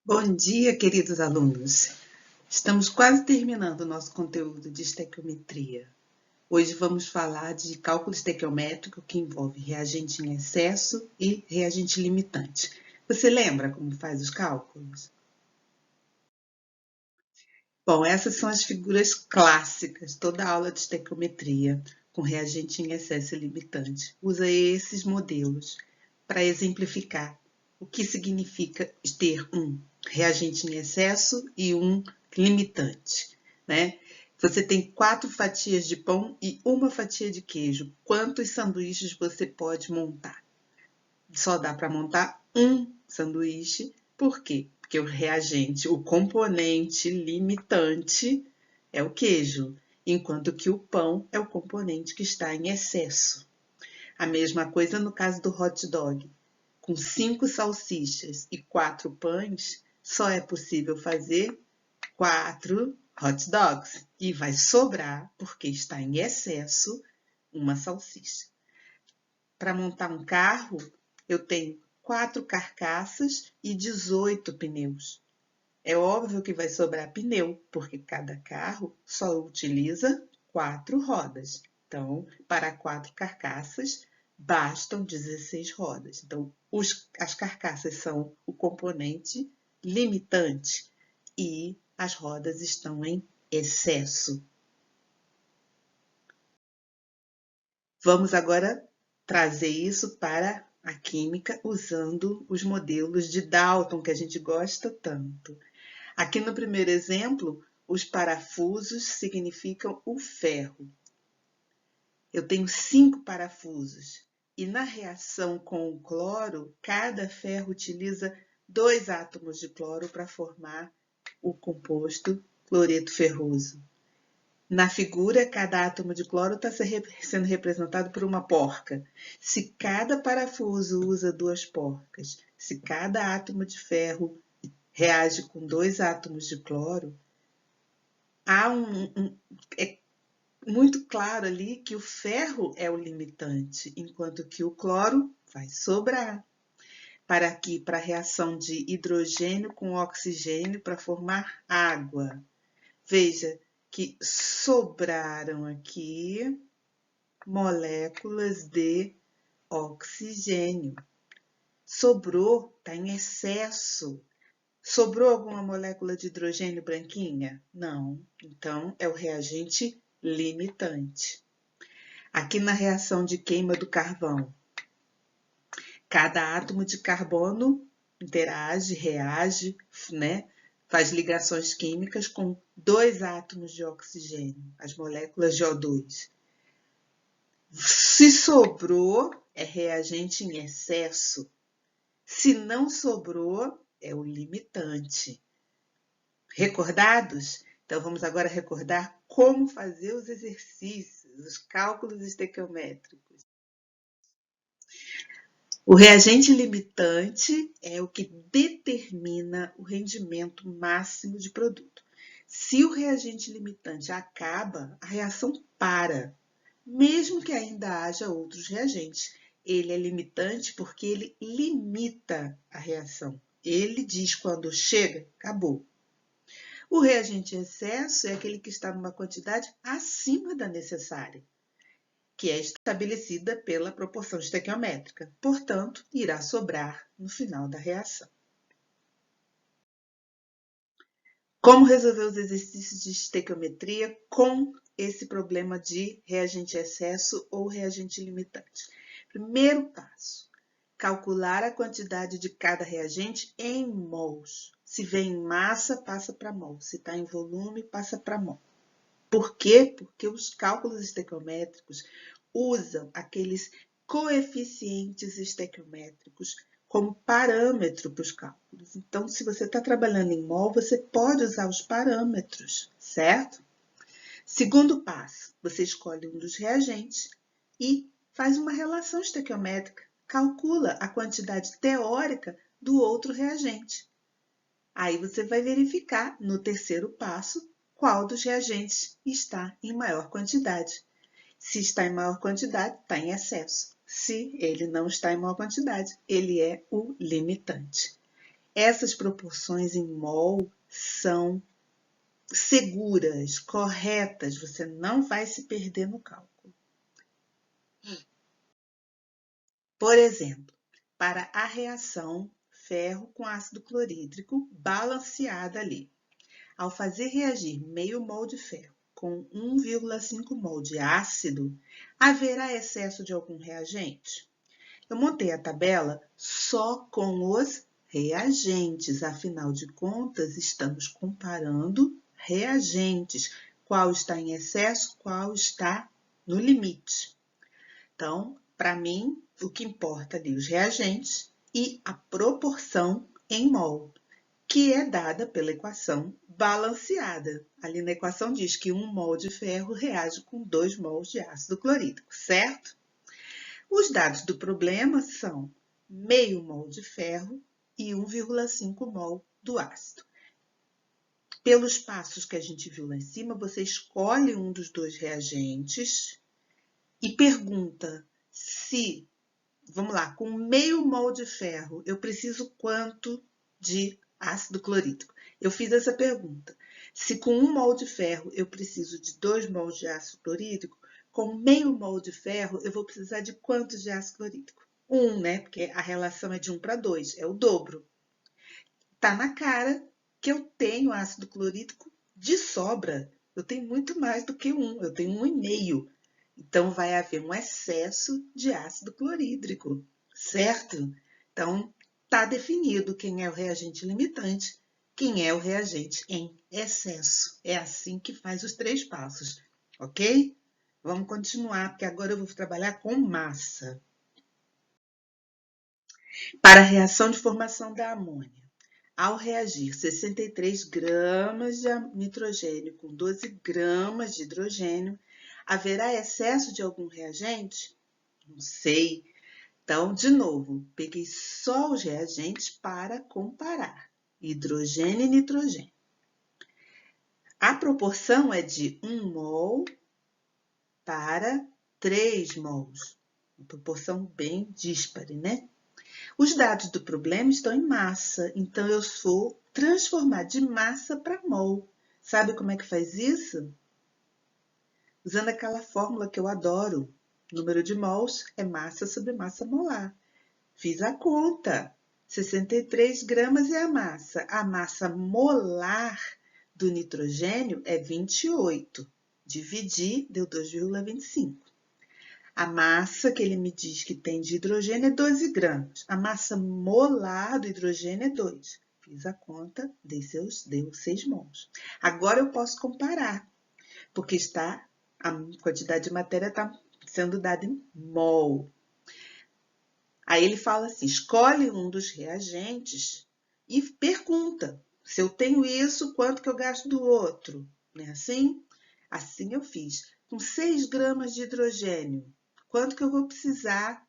Bom dia, queridos alunos. Estamos quase terminando o nosso conteúdo de estequiometria. Hoje vamos falar de cálculo estequiométrico que envolve reagente em excesso e reagente limitante. Você lembra como faz os cálculos? Bom, essas são as figuras clássicas, toda aula de estequiometria com reagente em excesso e limitante. Usa esses modelos para exemplificar o que significa ter um reagente em excesso e um limitante, né? Você tem 4 fatias de pão e uma fatia de queijo. Quantos sanduíches você pode montar? Só dá para montar um sanduíche. Por quê? Porque o reagente, o componente limitante é o queijo, enquanto que o pão é o componente que está em excesso. A mesma coisa no caso do hot dog. Com 5 salsichas e 4 pães, só é possível fazer 4 hot dogs. E vai sobrar, porque está em excesso, uma salsicha. Para montar um carro, eu tenho 4 carcaças e 18 pneus. É óbvio que vai sobrar pneu, porque cada carro só utiliza 4 rodas. Então, para 4 carcaças, bastam 16 rodas. Então, as carcaças são o componente limitante e as rodas estão em excesso. Vamos agora trazer isso para a química usando os modelos de Dalton, que a gente gosta tanto. Aqui no primeiro exemplo, os parafusos significam o ferro. Eu tenho 5 parafusos e na reação com o cloro, cada ferro utiliza 2 átomos de cloro para formar o composto cloreto ferroso. Na figura, cada átomo de cloro está sendo representado por uma porca. Se cada parafuso usa 2 porcas, se cada átomo de ferro reage com 2 átomos de cloro, é muito claro ali que o ferro é o limitante, enquanto que o cloro vai sobrar. Para a reação de hidrogênio com oxigênio para formar água. Veja que sobraram aqui moléculas de oxigênio. Sobrou, está em excesso. Sobrou alguma molécula de hidrogênio branquinha? Não. Então, é o reagente limitante. Aqui na reação de queima do carvão, cada átomo de carbono interage, reage, né? Faz ligações químicas com 2 átomos de oxigênio, as moléculas de O2. Se sobrou, é reagente em excesso. Se não sobrou, é o limitante. Recordados? Então, vamos agora recordar como fazer os exercícios, os cálculos estequiométricos. O reagente limitante é o que determina o rendimento máximo de produto. Se o reagente limitante acaba, a reação para, mesmo que ainda haja outros reagentes. Ele é limitante porque ele limita a reação. Ele diz quando chega, acabou. O reagente em excesso é aquele que está numa quantidade acima da necessária, que é estabelecida pela proporção estequiométrica. Portanto, irá sobrar no final da reação. Como resolver os exercícios de estequiometria com esse problema de reagente em excesso ou reagente limitante? Primeiro passo, calcular a quantidade de cada reagente em mols. Se vem em massa, passa para mol. Se está em volume, passa para mol. Por quê? Porque os cálculos estequiométricos usam aqueles coeficientes estequiométricos como parâmetro para os cálculos. Então, se você está trabalhando em mol, você pode usar os parâmetros, certo? Segundo passo, você escolhe um dos reagentes e faz uma relação estequiométrica, calcula a quantidade teórica do outro reagente. Aí você vai verificar no terceiro passo qual dos reagentes está em maior quantidade. Se está em maior quantidade, está em excesso. Se ele não está em maior quantidade, ele é o limitante. Essas proporções em mol são seguras, corretas, você não vai se perder no cálculo. Por exemplo, para a reação ferro com ácido clorídrico balanceada ali. Ao fazer reagir meio mol de ferro com 1,5 mol de ácido, haverá excesso de algum reagente? Eu montei a tabela só com os reagentes, afinal de contas, estamos comparando reagentes. Qual está em excesso, qual está no limite. Então, para mim, o que importa ali os reagentes e a proporção em mol, que é dada pela equação balanceada. Ali na equação diz que 1 mol de ferro reage com 2 mols de ácido clorídrico, certo? Os dados do problema são meio mol de ferro e 1,5 mol do ácido. Pelos passos que a gente viu lá em cima, você escolhe um dos dois reagentes e pergunta se, vamos lá, com meio mol de ferro, eu preciso quanto de ácido clorídrico? Eu fiz essa pergunta. Se com 1 mol de ferro eu preciso de 2 mols de ácido clorídrico, com meio mol de ferro eu vou precisar de quantos de ácido clorídrico? 1, né? Porque a relação é de 1 para 2, é o dobro. Tá na cara que eu tenho ácido clorídrico de sobra. Eu tenho muito mais do que 1, eu tenho 1,5. Então, vai haver um excesso de ácido clorídrico, certo? Então, está definido quem é o reagente limitante, quem é o reagente em excesso. É assim que faz os 3 passos, ok? Vamos continuar, porque agora eu vou trabalhar com massa. Para a reação de formação da amônia, ao reagir 63 gramas de nitrogênio com 12 gramas de hidrogênio, haverá excesso de algum reagente? Não sei. Então, de novo, peguei só os reagentes para comparar. Hidrogênio e nitrogênio. A proporção é de 1 mol para 3 mols. Uma proporção bem díspare, né? Os dados do problema estão em massa, então eu vou transformar de massa para mol. Sabe como é que faz isso? Usando aquela fórmula que eu adoro. Número de mols é massa sobre massa molar. Fiz a conta. 63 gramas é a massa. A massa molar do nitrogênio é 28. Dividi, deu 2,25. A massa que ele me diz que tem de hidrogênio é 12 gramas. A massa molar do hidrogênio é 2. Fiz a conta, deu 6 mols. Agora eu posso comparar, porque a quantidade de matéria está sendo dada em mol. Aí ele fala assim, escolhe um dos reagentes e pergunta, se eu tenho isso, quanto que eu gasto do outro? Não é assim? Assim eu fiz. Com 6 gramas de hidrogênio, quanto que eu vou precisar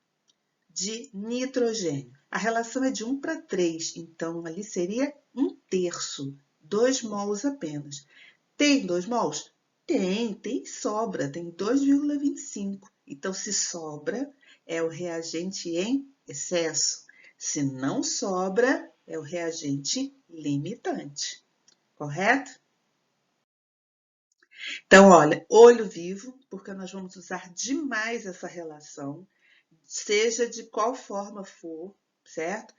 de nitrogênio? A relação é de 1 para 3, então ali seria 1/3, 2 mols apenas. Tem 2 mols? Tem sobra, tem 2,25. Então, se sobra, é o reagente em excesso. Se não sobra, é o reagente limitante. Correto? Então, olha, olho vivo, porque nós vamos usar demais essa relação, seja de qual forma for, certo?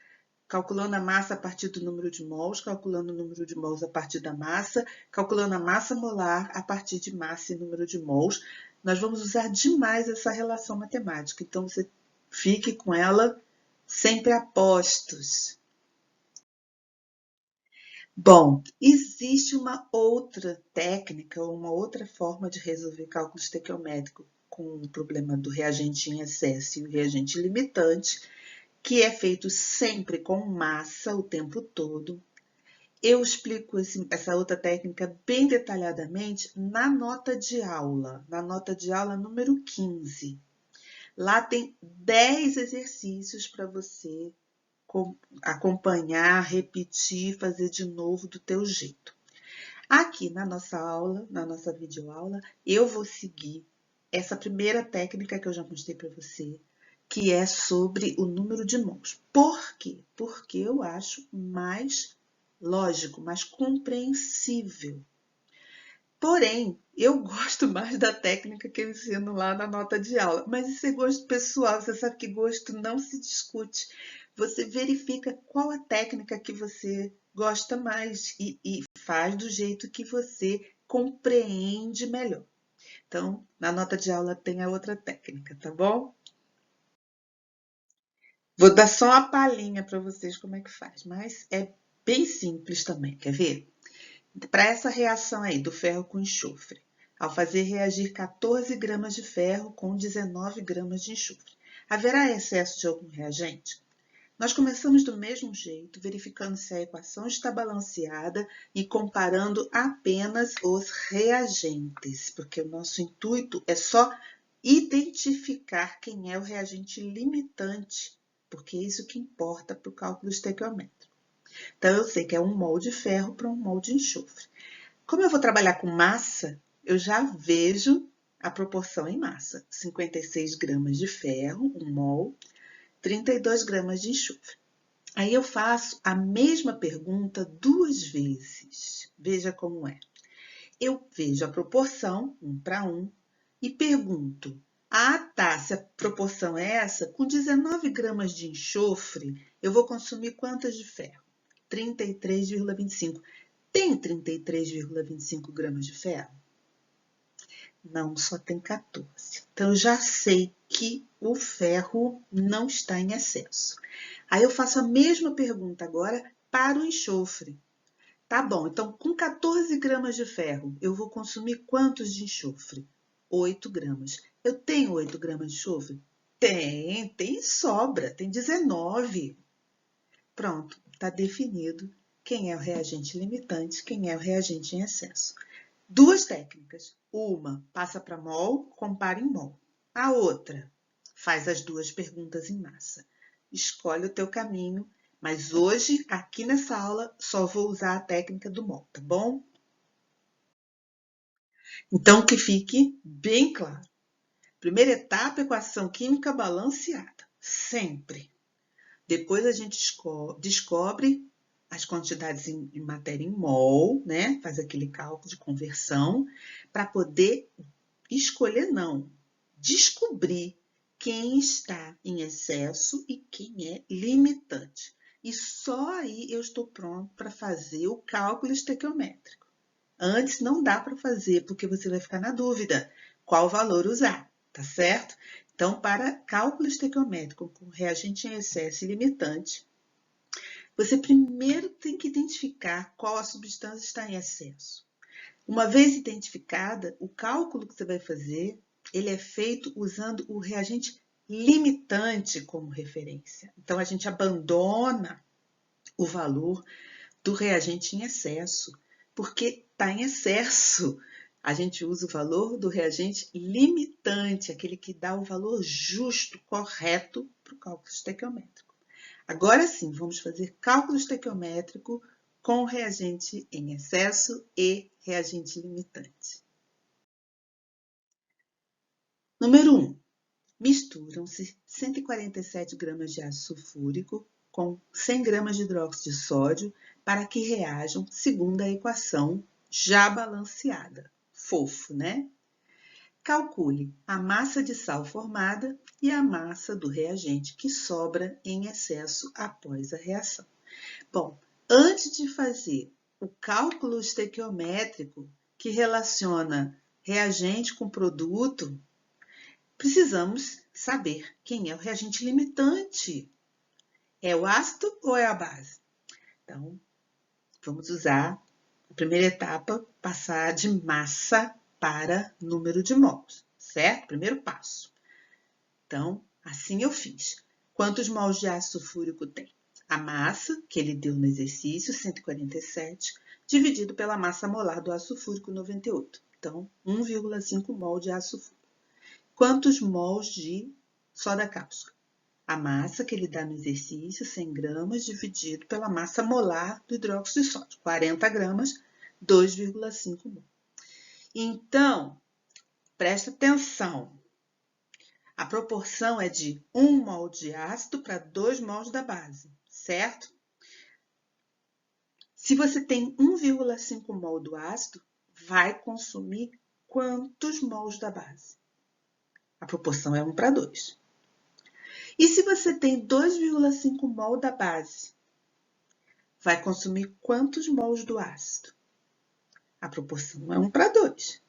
Calculando a massa a partir do número de mols, calculando o número de mols a partir da massa, calculando a massa molar a partir de massa e número de mols. Nós vamos usar demais essa relação matemática, então você fique com ela sempre a postos. Bom, existe uma outra técnica, uma outra forma de resolver cálculo estequiométrico com o problema do reagente em excesso e o reagente limitante, que é feito sempre com massa o tempo todo. Eu explico essa outra técnica bem detalhadamente na nota de aula número 15. Lá tem 10 exercícios para você acompanhar, repetir, fazer de novo do teu jeito. Aqui na nossa aula, na nossa videoaula, eu vou seguir essa primeira técnica que eu já mostrei para você, que é sobre o número de mols. Por quê? Porque eu acho mais lógico, mais compreensível. Porém, eu gosto mais da técnica que eu ensino lá na nota de aula. Mas isso é gosto pessoal, você sabe que gosto não se discute. Você verifica qual a técnica que você gosta mais e faz do jeito que você compreende melhor. Então, na nota de aula tem a outra técnica, tá bom? Vou dar só uma palhinha para vocês como é que faz, mas é bem simples também, quer ver? Para essa reação aí do ferro com enxofre, ao fazer reagir 14 gramas de ferro com 19 gramas de enxofre, haverá excesso de algum reagente? Nós começamos do mesmo jeito, verificando se a equação está balanceada e comparando apenas os reagentes, porque o nosso intuito é só identificar quem é o reagente limitante, porque é isso que importa para o cálculo estequiométrico. Então, eu sei que é 1 mol de ferro para 1 mol de enxofre. Como eu vou trabalhar com massa, eu já vejo a proporção em massa. 56 gramas de ferro, 1 mol, 32 gramas de enxofre. Aí eu faço a mesma pergunta 2 vezes. Veja como é. Eu vejo a proporção, 1 para 1, e pergunto, tá, se a proporção é essa, com 19 gramas de enxofre, eu vou consumir quantas de ferro? 33,25. Tem 33,25 gramas de ferro? Não, só tem 14. Então, eu já sei que o ferro não está em excesso. Aí eu faço a mesma pergunta agora para o enxofre. Tá bom, então com 14 gramas de ferro, eu vou consumir quantos de enxofre? 8 gramas. Eu tenho 8 gramas de enxofre? Tem sobra, tem 19. Pronto, está definido quem é o reagente limitante, quem é o reagente em excesso. Duas técnicas. Uma, passa para mol, compara em mol. A outra, faz as duas perguntas em massa. Escolhe o teu caminho, mas hoje, aqui nessa aula, só vou usar a técnica do mol, tá bom? Então, que fique bem claro. Primeira etapa, equação química balanceada. Sempre. Depois a gente descobre as quantidades de matéria em mol, né? Faz aquele cálculo de conversão, para poder escolher, não, descobrir quem está em excesso e quem é limitante. E só aí eu estou pronto para fazer o cálculo estequiométrico. Antes não dá para fazer, porque você vai ficar na dúvida qual valor usar, tá certo? Então, para cálculo estequiométrico com reagente em excesso e limitante, você primeiro tem que identificar qual a substância está em excesso. Uma vez identificada, o cálculo que você vai fazer, ele é feito usando o reagente limitante como referência. Então, a gente abandona o valor do reagente em excesso, porque está em excesso. A gente usa o valor do reagente limitante, aquele que dá o valor justo, correto para o cálculo estequiométrico. Agora sim, vamos fazer cálculo estequiométrico com reagente em excesso e reagente limitante. Número 1. Misturam-se 147 gramas de ácido sulfúrico com 100 gramas de hidróxido de sódio para que reajam segundo a equação já balanceada. Fofo, né? Calcule a massa de sal formada e a massa do reagente que sobra em excesso após a reação. Bom, antes de fazer o cálculo estequiométrico que relaciona reagente com produto, precisamos saber quem é o reagente limitante. É o ácido ou é a base? Então, vamos usar a primeira etapa, passar de massa para número de mols, certo? Primeiro passo. Então, assim eu fiz. Quantos mols de ácido sulfúrico tem? A massa, que ele deu no exercício, 147, dividido pela massa molar do ácido sulfúrico, 98. Então, 1,5 mol de ácido sulfúrico. Quantos mols de soda cáustica? A massa que ele dá no exercício, 100 gramas, dividido pela massa molar do hidróxido de sódio, 40 gramas, 2,5 mol. Então, presta atenção. A proporção é de 1 mol de ácido para 2 mols da base, certo? Se você tem 1,5 mol do ácido, vai consumir quantos mols da base? A proporção é 1 para 2. E se você tem 2,5 mol da base, vai consumir quantos mols do ácido? A proporção é 1 para 2.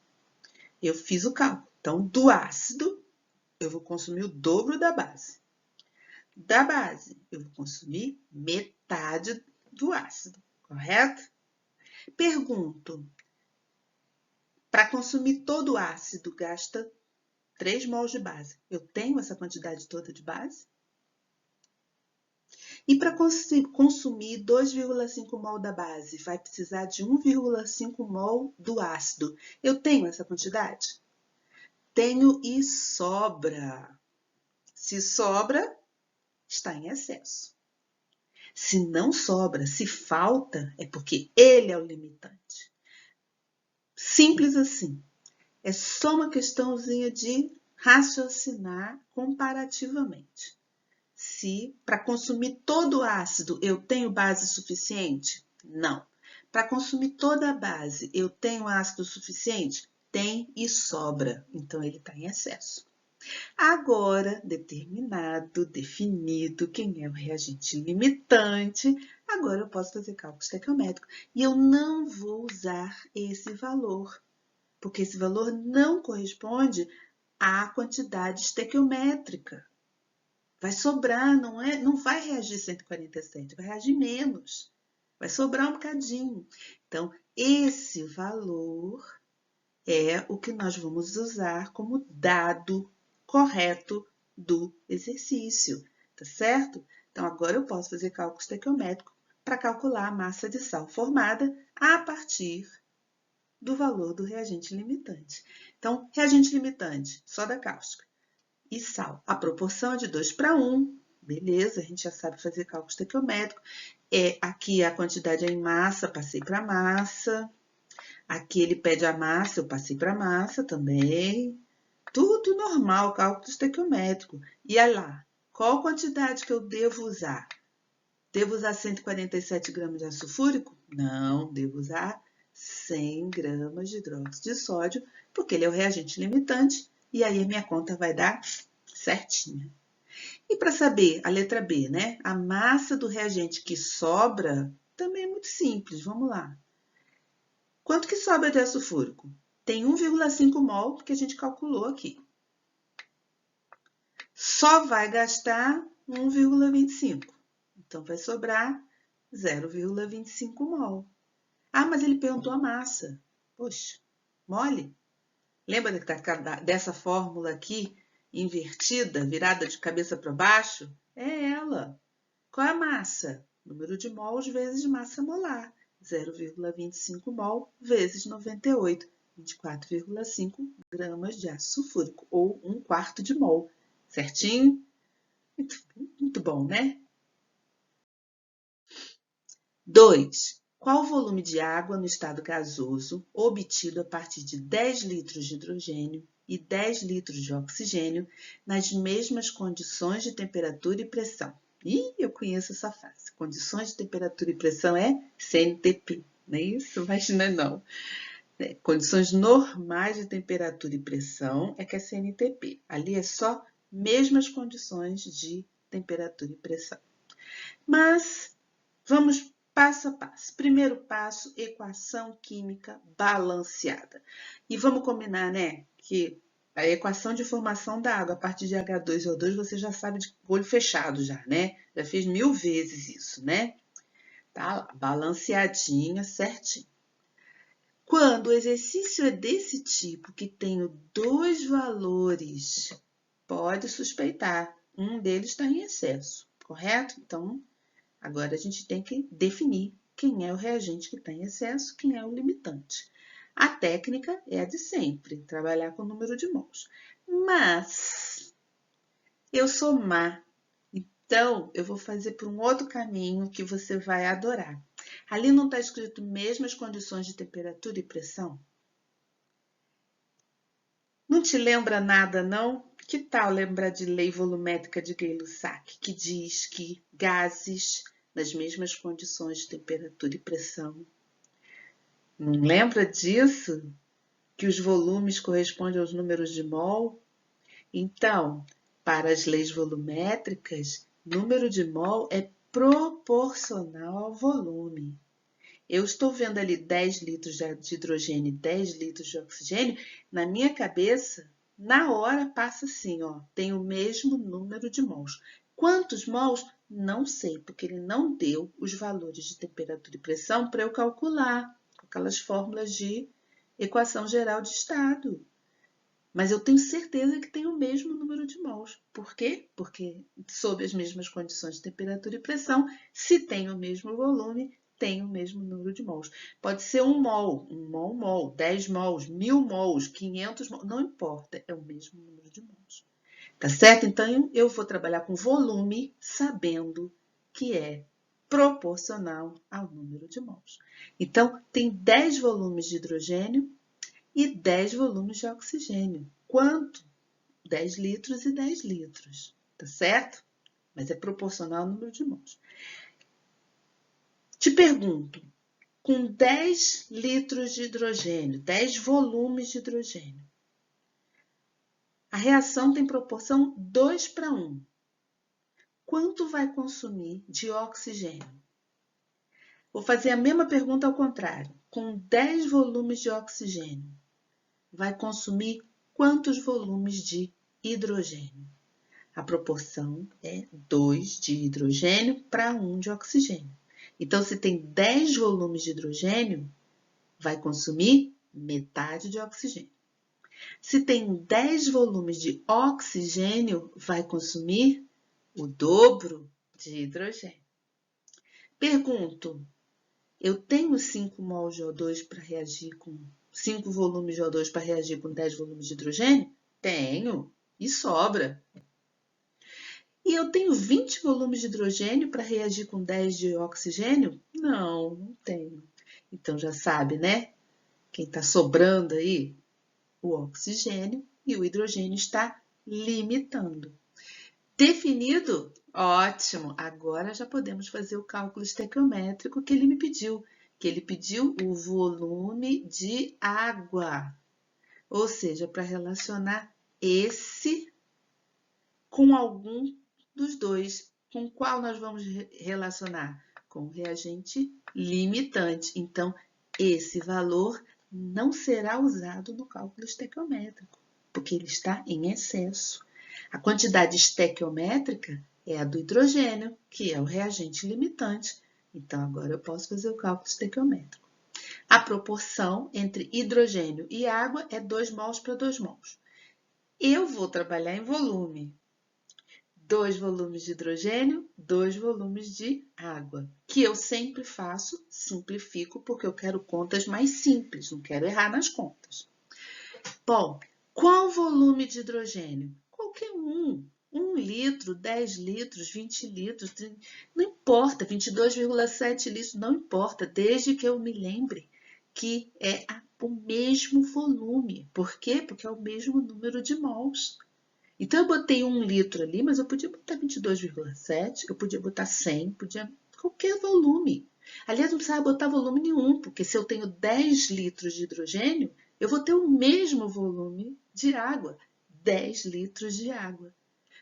Eu fiz o cálculo. Então, do ácido, eu vou consumir o dobro da base. Da base, eu vou consumir metade do ácido, correto? Pergunto, para consumir todo o ácido, gasta 3 mols de base. Eu tenho essa quantidade toda de base? E para consumir 2,5 mol da base, vai precisar de 1,5 mol do ácido. Eu tenho essa quantidade? Tenho e sobra. Se sobra, está em excesso. Se não sobra, se falta, é porque ele é o limitante. Simples assim. É só uma questãozinha de raciocinar comparativamente. Se para consumir todo o ácido eu tenho base suficiente? Não. Para consumir toda a base eu tenho ácido suficiente? Tem e sobra. Então ele está em excesso. Agora, determinado, definido quem é o reagente limitante, agora eu posso fazer cálculo estequiométrico. E eu não vou usar esse valor, porque esse valor não corresponde à quantidade estequiométrica. Vai sobrar, não vai reagir 147, vai reagir menos. Vai sobrar um bocadinho. Então, esse valor é o que nós vamos usar como dado correto do exercício, tá certo? Então, agora eu posso fazer cálculo estequiométrico para calcular a massa de sal formada a partir do valor do reagente limitante. Então, reagente limitante, soda cáustica e sal. A proporção é de 2 para 1. Beleza, a gente já sabe fazer cálculo estequiométrico. Aqui a quantidade é em massa, passei para massa. Aqui ele pede a massa, eu passei para massa também. Tudo normal, cálculo estequiométrico. E olha lá, qual quantidade que eu devo usar? Devo usar 147 gramas de ácido sulfúrico? Não, devo usar 100 gramas de hidróxido de sódio, porque ele é o reagente limitante, e aí a minha conta vai dar certinha. E para saber, a letra B, né? A massa do reagente que sobra também é muito simples, vamos lá. Quanto que sobra de ácido sulfúrico? Tem 1,5 mol que a gente calculou aqui. Só vai gastar 1,25. Então, vai sobrar 0,25 mol. Ah, mas ele perguntou a massa. Poxa, mole? Lembra dessa fórmula aqui, invertida, virada de cabeça para baixo? É ela. Qual é a massa? Número de mols vezes massa molar. 0,25 mol vezes 98. 24,5 gramas de ácido sulfúrico, ou 1/4 de mol. Certinho? Muito bom, né? 2. Qual o volume de água no estado gasoso obtido a partir de 10 litros de hidrogênio e 10 litros de oxigênio nas mesmas condições de temperatura e pressão? Ih, eu conheço essa frase. Condições de temperatura e pressão é CNTP, não é isso? Mas não é não. Condições normais de temperatura e pressão é que é CNTP. Ali é só mesmas condições de temperatura e pressão. Mas vamos passo a passo. Primeiro passo, equação química balanceada. E vamos combinar, né, que a equação de formação da água a partir de H2O2 você já sabe de olho fechado já, né? Já fez 1000 vezes isso, né? Tá lá, balanceadinha, certinho. Quando o exercício é desse tipo, que tenho dois valores, pode suspeitar. Um deles está em excesso, correto? Então, agora a gente tem que definir quem é o reagente que está em excesso, quem é o limitante. A técnica é a de sempre, trabalhar com o número de mols. Mas eu sou má, então eu vou fazer por um outro caminho que você vai adorar. Ali não está escrito mesmas condições de temperatura e pressão? Não te lembra nada, não? Que tal lembrar de lei volumétrica de Gay-Lussac, que diz que gases nas mesmas condições de temperatura e pressão. Não lembra disso? Que os volumes correspondem aos números de mol? Então, para as leis volumétricas, número de mol é proporcional ao volume. Eu estou vendo ali 10 litros de hidrogênio e 10 litros de oxigênio, na minha cabeça, na hora passa assim, ó, tem o mesmo número de mols. Quantos mols? Não sei, porque ele não deu os valores de temperatura e pressão para eu calcular, com aquelas fórmulas de equação geral de estado. Mas eu tenho certeza que tem o mesmo número de mols. Por quê? Porque sob as mesmas condições de temperatura e pressão, se tem o mesmo volume, tem o mesmo número de mols. Pode ser 1 mol, 10 mols, 1000 mols, 500 mols, não importa, é o mesmo número de mols. Tá certo? Então, eu vou trabalhar com volume sabendo que é proporcional ao número de mols. Então, tem 10 volumes de hidrogênio e 10 volumes de oxigênio. Quanto? 10 litros e 10 litros, tá certo? Mas é proporcional ao número de mols. Te pergunto, com 10 litros de hidrogênio, 10 volumes de hidrogênio, a reação tem proporção 2:1. Quanto vai consumir de oxigênio? Vou fazer a mesma pergunta ao contrário. Com 10 volumes de oxigênio, vai consumir quantos volumes de hidrogênio? A proporção é 2 de hidrogênio para 1 de oxigênio. Então, se tem 10 volumes de hidrogênio, vai consumir metade de oxigênio. Se tem 10 volumes de oxigênio, vai consumir o dobro de hidrogênio. Pergunto, eu tenho 5 mols de O2 para reagir com 5 volumes de O2 para reagir com 10 volumes de hidrogênio? Tenho, e sobra. E eu tenho 20 volumes de hidrogênio para reagir com 10 de oxigênio? Não, não tenho. Então já sabe, né? Quem está sobrando aí? O oxigênio e o hidrogênio está limitando. Definido? Ótimo! Agora já podemos fazer o cálculo estequiométrico que ele me pediu. Que ele pediu o volume de água. Ou seja, para relacionar esse com algum dos dois. Com qual nós vamos relacionar? Com o reagente limitante. Então, esse valor não será usado no cálculo estequiométrico, porque ele está em excesso. A quantidade estequiométrica é a do hidrogênio, que é o reagente limitante. Então, agora eu posso fazer o cálculo estequiométrico. A proporção entre hidrogênio e água é 2 mols para 2 mols. Eu vou trabalhar em volume. 2 volumes de hidrogênio, 2 volumes de água. Que eu sempre faço, simplifico, porque eu quero contas mais simples, não quero errar nas contas. Bom, qual volume de hidrogênio? Qualquer um. 1 litro, 10 litros, 20 litros, 30, não importa, 22,7 litros, não importa, desde que eu me lembre que é o mesmo volume. Por quê? Porque é o mesmo número de mols. Então, eu botei 1 litro ali, mas eu podia botar 22,7, eu podia botar 100, podia qualquer volume. Aliás, não precisava botar volume nenhum, porque se eu tenho 10 litros de hidrogênio, eu vou ter o mesmo volume de água, 10 litros de água.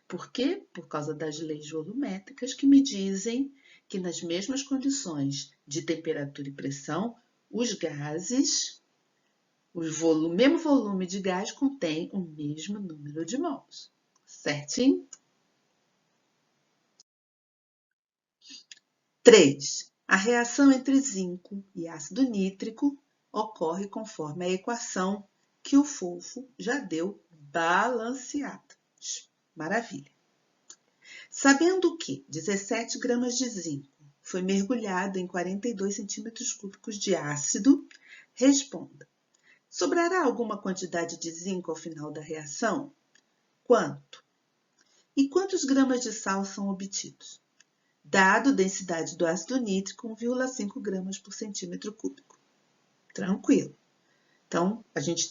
Por quê? Por causa das leis volumétricas que me dizem que nas mesmas condições de temperatura e pressão, os gases, o mesmo volume de gás contém o mesmo número de mols. Certinho? 3. A reação entre zinco e ácido nítrico ocorre conforme a equação que o Fofo já deu balanceada. Maravilha! Sabendo que 17 gramas de zinco foi mergulhado em 42 centímetros cúbicos de ácido, responda. Sobrará alguma quantidade de zinco ao final da reação? Quanto? E quantos gramas de sal são obtidos? Dado a densidade do ácido nítrico, 1,5 gramas por centímetro cúbico. Tranquilo. Então, a gente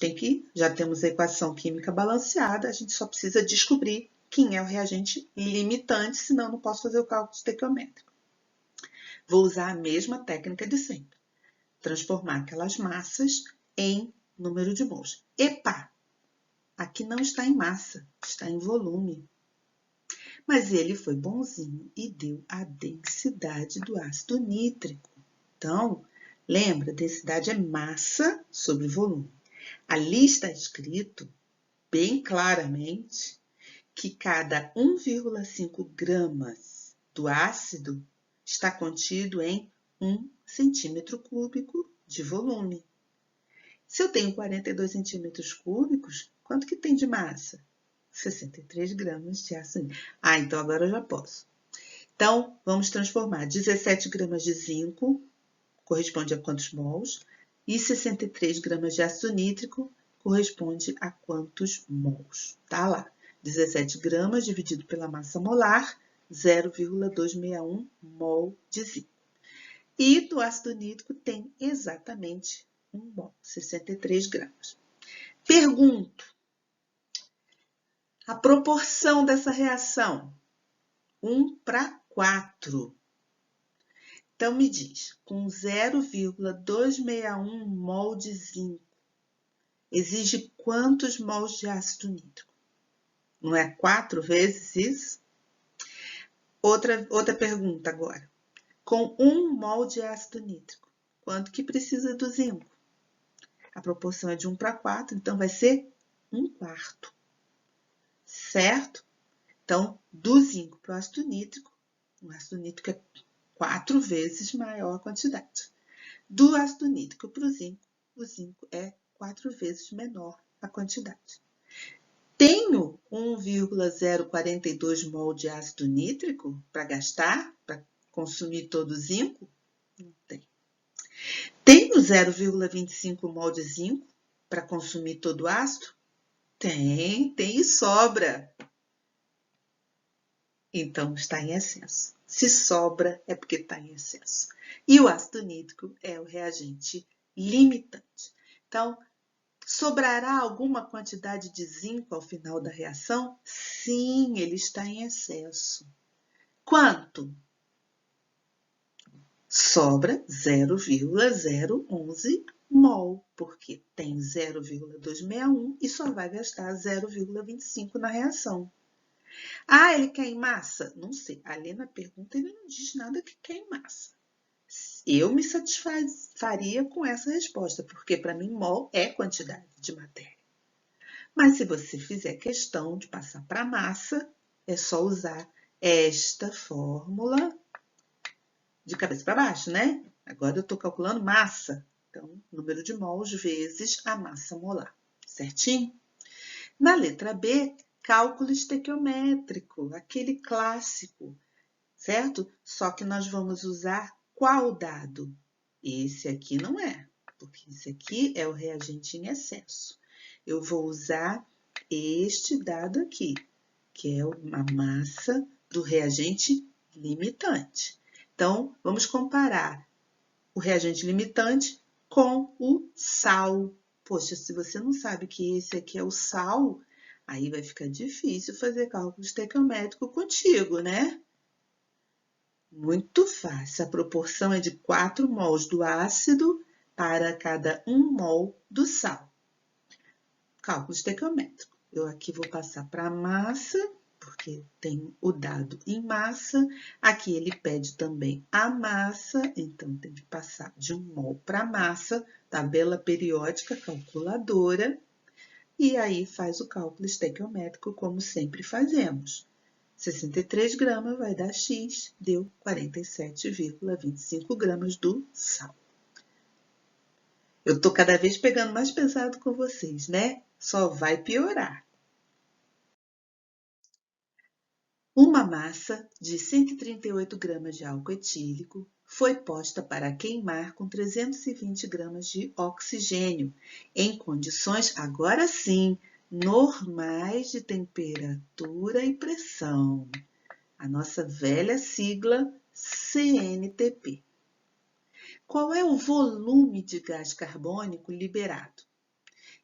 já temos a equação química balanceada, a gente só precisa descobrir quem é o reagente limitante, senão eu não posso fazer o cálculo estequiométrico. Vou usar a mesma técnica de sempre. Transformar aquelas massas em número de mols. Epa! Aqui não está em massa, está em volume. Mas ele foi bonzinho e deu a densidade do ácido nítrico. Então, lembra, densidade é massa sobre volume. Ali está escrito bem claramente que cada 1,5 gramas do ácido está contido em 1 centímetro cúbico de volume. Se eu tenho 42 centímetros cúbicos, quanto que tem de massa? 63 gramas de ácido nítrico. Ah, então agora eu já posso. Então, vamos transformar 17 gramas de zinco, corresponde a quantos mols? E 63 gramas de ácido nítrico, corresponde a quantos mols? Tá lá. 17 gramas dividido pela massa molar, 0,261 mol de zinco. E do ácido nítrico tem exatamente 1 mol, 63 gramas. Pergunto, a proporção dessa reação? 1:4. Então, me diz, com 0,261 mol de zinco, exige quantos mols de ácido nítrico? Não é 4 vezes isso? Outra pergunta agora. Com 1 mol de ácido nítrico, quanto que precisa do zinco? A proporção é de 1:4, então vai ser 1/4. Certo? Então, do zinco para o ácido nítrico é 4 vezes maior a quantidade. Do ácido nítrico para o zinco é 4 vezes menor a quantidade. Tenho 1,042 mol de ácido nítrico para gastar, para consumir todo o zinco? Não tem. Tenho 0,25 mol de zinco para consumir todo o ácido? Tem e sobra. Então, está em excesso. Se sobra, é porque está em excesso. E o ácido nítrico é o reagente limitante. Então, sobrará alguma quantidade de zinco ao final da reação? Sim, ele está em excesso. Quanto? Sobra 0,011 mol, porque tem 0,261 e só vai gastar 0,25 na reação. Ah, ele quer em massa? Não sei. Ali na pergunta ele não diz nada que quer em massa. Eu me satisfaria com essa resposta, porque para mim mol é quantidade de matéria. Mas se você fizer questão de passar para massa, é só usar esta fórmula de cabeça para baixo, né? Agora eu estou calculando massa. Então, número de mols vezes a massa molar. Certinho? Na letra B, cálculo estequiométrico, aquele clássico, certo? Só que nós vamos usar qual dado? Esse aqui não é, porque esse aqui é o reagente em excesso. Eu vou usar este dado aqui, que é a massa do reagente limitante. Então, vamos comparar o reagente limitante com o sal. Poxa, se você não sabe que esse aqui é o sal, aí vai ficar difícil fazer cálculo estequiométrico contigo, né? Muito fácil. A proporção é de 4 mols do ácido para cada 1 mol do sal. Cálculo estequiométrico. Eu aqui vou passar para a massa, porque tem o dado em massa. Aqui ele pede também a massa, então tem que passar de 1 mol para a massa, tabela periódica calculadora, e aí faz o cálculo estequiométrico como sempre fazemos. 63 gramas vai dar X, deu 47,25 gramas do sal. Eu estou cada vez pegando mais pesado com vocês, né? Só vai piorar. Uma massa de 138 gramas de álcool etílico foi posta para queimar com 320 gramas de oxigênio, em condições, agora sim, normais de temperatura e pressão. A nossa velha sigla CNTP. Qual é o volume de gás carbônico liberado?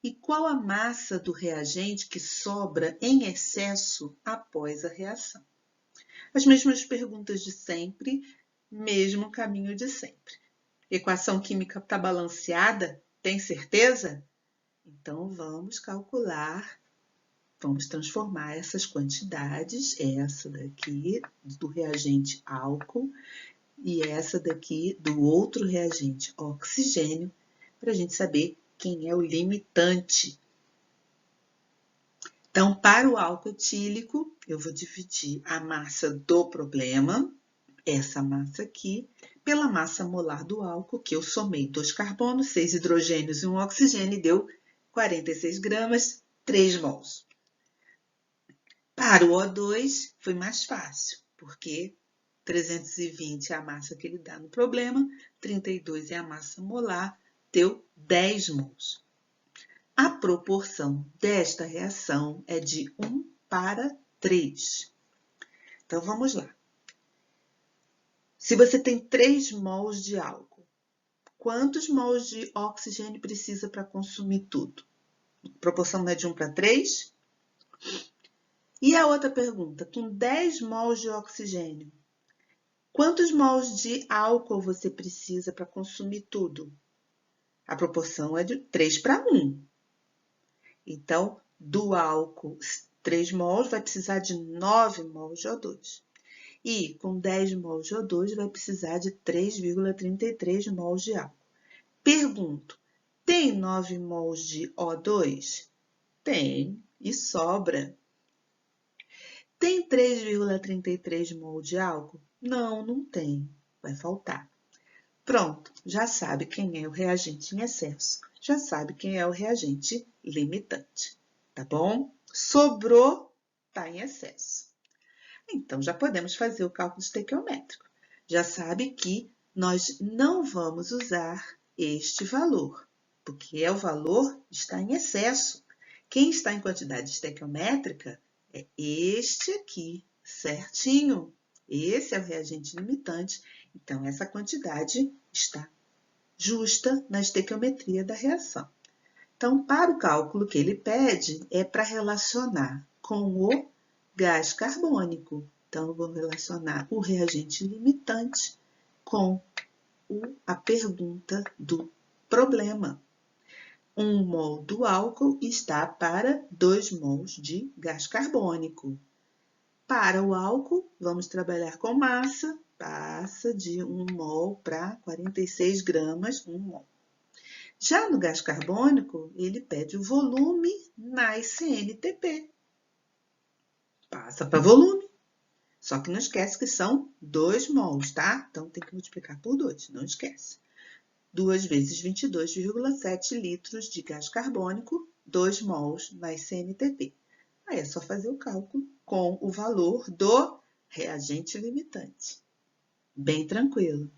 E qual a massa do reagente que sobra em excesso após a reação? As mesmas perguntas de sempre, mesmo caminho de sempre. Equação química está balanceada? Tem certeza? Então, vamos calcular, vamos transformar essas quantidades, essa daqui do reagente álcool e essa daqui do outro reagente oxigênio, para a gente saber quem é o limitante. Então, para o álcool etílico, eu vou dividir a massa do problema, essa massa aqui, pela massa molar do álcool, que eu somei 2 carbonos, 6 hidrogênios e 1 oxigênio, e deu 46 gramas, 3 mols. Para o O2, foi mais fácil, porque 320 é a massa que ele dá no problema, 32 é a massa molar, deu 10 mols. A proporção desta reação é de 1 para 3. Então, vamos lá. Se você tem 3 mols de álcool, quantos mols de oxigênio precisa para consumir tudo? A proporção não é de 1 para 3? E a outra pergunta, com 10 mols de oxigênio, quantos mols de álcool você precisa para consumir tudo? A proporção é de 3 para 1. Então, do álcool 3 mols vai precisar de 9 mols de O2. E com 10 mols de O2 vai precisar de 3,33 mols de álcool. Pergunto, tem 9 mols de O2? Tem, e sobra. Tem 3,33 mol de álcool? Não, não tem. Vai faltar. Pronto, já sabe quem é o reagente em excesso. Já sabe quem é o reagente limitante. Tá bom? Sobrou, está em excesso. Então, já podemos fazer o cálculo estequiométrico. Já sabe que nós não vamos usar este valor, porque é o valor que está em excesso. Quem está em quantidade estequiométrica é este aqui, certinho. Esse é o reagente limitante, então essa quantidade está justa na estequiometria da reação. Então, para o cálculo que ele pede, é para relacionar com o gás carbônico. Então, eu vou relacionar o reagente limitante com a pergunta do problema. 1 mol do álcool está para 2 mols de gás carbônico. Para o álcool, vamos trabalhar com massa, passa de 1 mol para 46 gramas, 1 mol. Já no gás carbônico, ele pede o volume na CNTP. Passa para volume. Só que não esquece que são 2 mols, tá? Então, tem que multiplicar por 2, não esquece. 2 vezes 22,7 litros de gás carbônico, 2 mols na CNTP. Aí é só fazer o cálculo com o valor do reagente limitante. Bem tranquilo.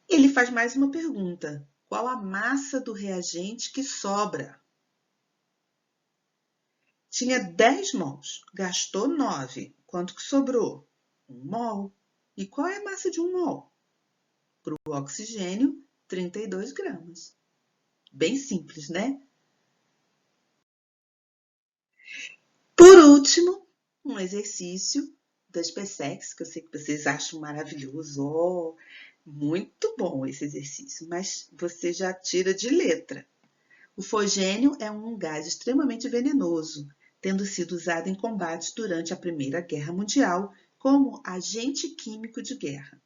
Ele faz mais uma pergunta. Qual a massa do reagente que sobra? Tinha 10 mols, gastou 9. Quanto que sobrou? 1 mol. E qual é a massa de 1 mol? Para o oxigênio, 32 gramas. Bem simples, né? Por último, um exercício das PSECs, que eu sei que vocês acham maravilhoso. Oh, muito bom esse exercício, mas você já tira de letra. O fogênio é um gás extremamente venenoso, tendo sido usado em combates durante a Primeira Guerra Mundial como agente químico de guerra.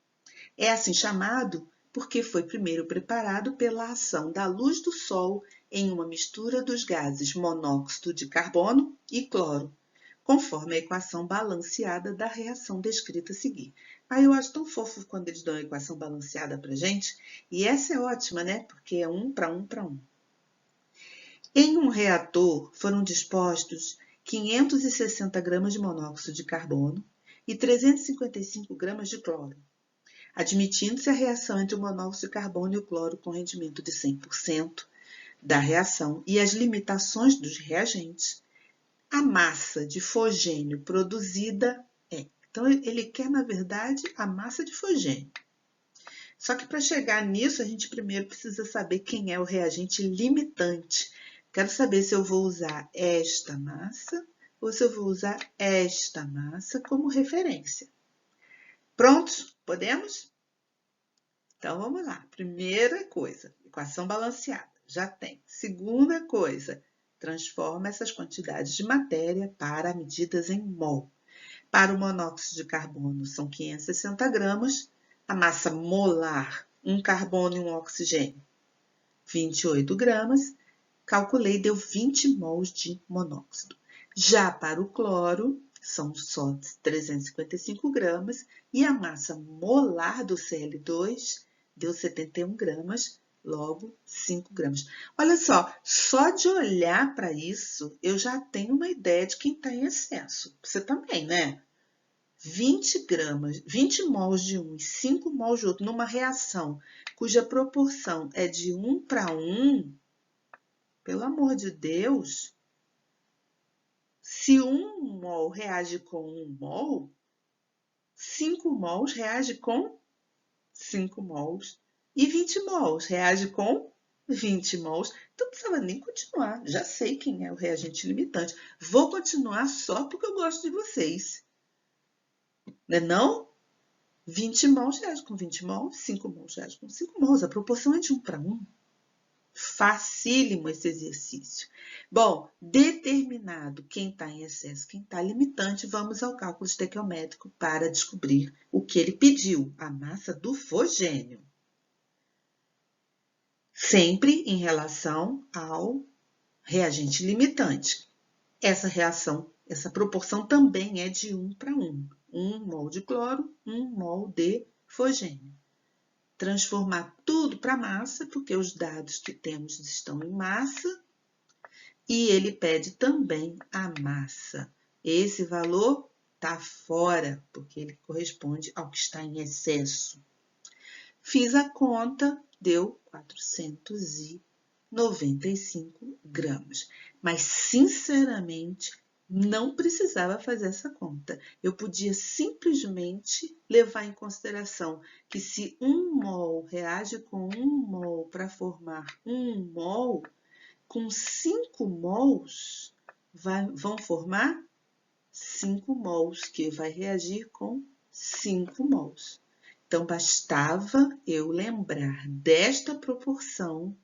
É assim chamado porque foi primeiro preparado pela ação da luz do sol em uma mistura dos gases monóxido de carbono e cloro, conforme a equação balanceada da reação descrita a seguir. Aí eu acho tão fofo quando eles dão a equação balanceada para gente, e essa é ótima, né? Porque é 1 para 1 para 1. Em um reator foram dispostos 560 gramas de monóxido de carbono e 355 gramas de cloro. Admitindo-se a reação entre o monóxido de carbono e o cloro com rendimento de 100% da reação e as limitações dos reagentes, a massa de fogênio produzida é. Então, ele quer, na verdade, a massa de fogênio. Só que para chegar nisso, a gente primeiro precisa saber quem é o reagente limitante. Quero saber se eu vou usar esta massa ou se eu vou usar esta massa como referência. Prontos? Podemos? Então, vamos lá. Primeira coisa, equação balanceada. Já tem. Segunda coisa, transforma essas quantidades de matéria para medidas em mol. Para o monóxido de carbono, são 560 gramas. A massa molar, um carbono e um oxigênio, 28 gramas. Calculei, deu 20 mols de monóxido. Já para o cloro, são só 355 gramas. E a massa molar do Cl2 deu 71 gramas, logo 5 gramas. Olha só de olhar para isso, eu já tenho uma ideia de quem está em excesso. Você também, né? 20 gramas, 20 mols de um e 5 mols de outro, numa reação cuja proporção é de 1 para 1, pelo amor de Deus, se 1 mol reage com 1 mol, 5 mols reage com 5 mols e 20 mols reage com 20 mols. Então, não precisava nem continuar. Já sei quem é o reagente limitante. Vou continuar só porque eu gosto de vocês. Não é não? 20 mols reage com 20 mols, 5 mols reage com 5 mols. A proporção é de 1 para 1. Facílimo esse exercício. Bom, determinado quem está em excesso, quem está limitante, vamos ao cálculo estequiométrico para descobrir o que ele pediu, a massa do fogênio. Sempre em relação ao reagente limitante. Essa reação, essa proporção também é de 1 para 1. 1 mol de cloro, 1 mol de fogênio. Transformar tudo para massa, porque os dados que temos estão em massa, e ele pede também a massa. Esse valor está fora, porque ele corresponde ao que está em excesso. Fiz a conta, deu 495 gramas. Mas, sinceramente, não precisava fazer essa conta. Eu podia simplesmente levar em consideração que se 1 mol reage com 1 mol para formar 1 mol, com 5 mols vão formar 5 mols, que vai reagir com 5 mols. Então, bastava eu lembrar desta proporção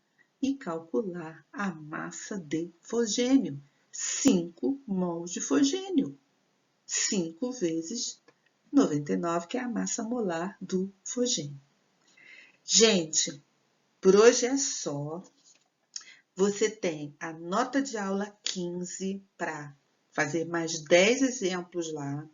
e calcular a massa de fogênio. 5 mols de fogênio. 5 vezes 99, que é a massa molar do fogênio. Gente, por hoje é só. Você tem a nota de aula 15 para fazer mais 10 exemplos lá,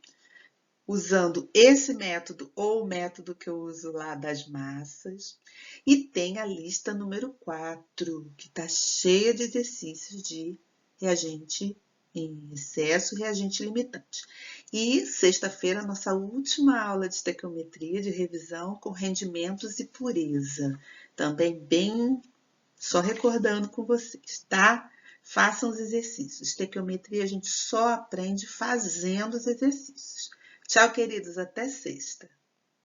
usando esse método ou o método que eu uso lá das massas. E tem a lista número 4, que está cheia de exercícios de reagente em excesso, reagente limitante. E sexta-feira, nossa última aula de estequiometria, de revisão com rendimentos e pureza. Também bem, só recordando com vocês, tá? Façam os exercícios. Estequiometria a gente só aprende fazendo os exercícios. Tchau, queridos. Até sexta.